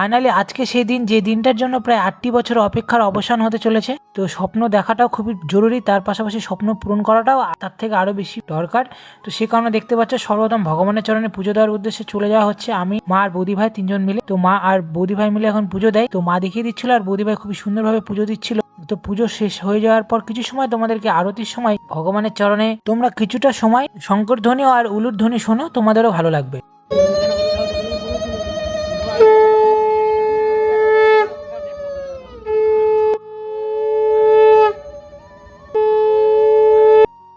Finally আজকে সেই দিন, যে দিনটার জন্য প্রায় 8টি বছর অপেক্ষার অবসান হতে চলেছে। তো স্বপ্ন দেখাটাও খুবই জরুরি, তার পাশাপাশি স্বপ্ন পূরণ করাটাও তার থেকে আরো বেশি দরকার। তো সে কারণে দেখতে পাচ্ছ সর্বপ্রথম ভগবানের চরণে পুজো দেওয়ার উদ্দেশ্যে চলে যাওয়া হচ্ছে আমি, মা আর বৌদি ভাই 3জন মিলে। তো মা আর বৌদি ভাই মিলে এখন পুজো দেয়। তো মা দেখিয়ে দিচ্ছিল আর বৌদি ভাই খুবই সুন্দরভাবে পুজো দিচ্ছিল। তো পুজো শেষ হয়ে যাওয়ার পর কিছু সময় তোমাদেরকে আরতির সময় ভগবানের চরণে তোমরা কিছুটা সময় শঙ্কর ধ্বনি আর উলুর ধ্বনি শোনো, তোমাদেরও ভালো লাগবে।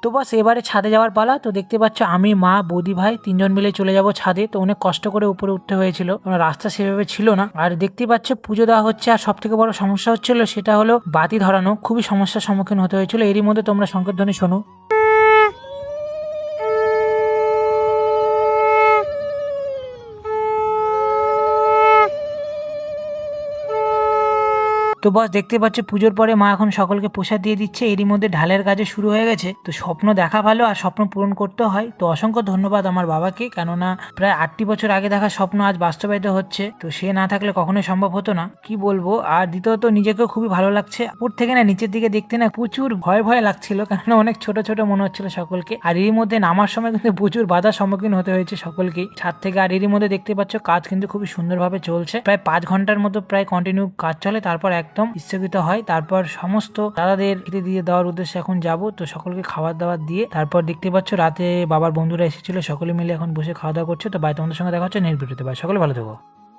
তো বাস এবারে ছাদে যাওয়ার পালা। তো দেখতে পাচ্ছ আমি, মা, বৌদি ভাই 3জন মিলে চলে যাব ছাদে। তো অনেক কষ্ট করে উপরে উঠতে হয়েছিল, কোনো রাস্তা সেভাবে ছিল না। আর দেখতে পাচ্ছ পুজো দেওয়া হচ্ছে। আর সব থেকে বড় সমস্যা হচ্ছিল সেটা হলো বাতি ধরানো, খুবই সমস্যার সম্মুখীন হতে হয়েছিল। এরই মধ্যে তোমরা শঙ্কর ধ্বনি শোনো। তো বস দেখতে পাচ্ছ পুজোর পরে মা এখন সকলকে প্রসাদ দিয়ে দিচ্ছে। এরই মধ্যে ঢালের কাজে শুরু হয়ে গেছে। তো স্বপ্ন দেখা ভালো আর স্বপ্ন পূরণ করতে হয়। তো অসংখ্য ধন্যবাদ আমার বাবাকে, কেননা প্রায় 8টি বছর আগে দেখা স্বপ্ন আজ বাস্তবায়িত হচ্ছে। তো সে না থাকলে কখনোই সম্ভব হতো না, কি বলবো। আর দ্বিতীয়ত নিজেকেও খুবই ভালো লাগছে। উপর থেকে না নিচের দিকে দেখতে না প্রচুর ভয় ভয় লাগছিল, কেননা অনেক ছোট ছোট মনে হচ্ছিল সকলকে। আর এরই মধ্যে নামার সময় কিন্তু প্রচুর বাধার সম্মুখীন হতে হয়েছে সকলকেই ছাদ থেকে। আর এরই মধ্যে দেখতে পাচ্ছ কাজ কিন্তু খুবই সুন্দরভাবে চলছে। প্রায় 5 ঘন্টার মতো প্রায় কন্টিনিউ কাজ চলে, তারপর একদম স্থগিত হয়। তারপর সমস্ত দাদাদের খেতে দিয়ে দেওয়ার উদ্দেশ্যে এখন যাব। তো সকলকে খাবার দাবার দিয়ে তারপর দেখতে পাচ্ছ রাতে বাবার বন্ধুরা এসেছিল, সকলে মিলে এখন বসে খাওয়া দাওয়া করছে। তো বাই, তোমাদের সঙ্গে দেখা হচ্ছে নেক্সট ভিডিওতে। বাই, সকলে ভালো থেকো।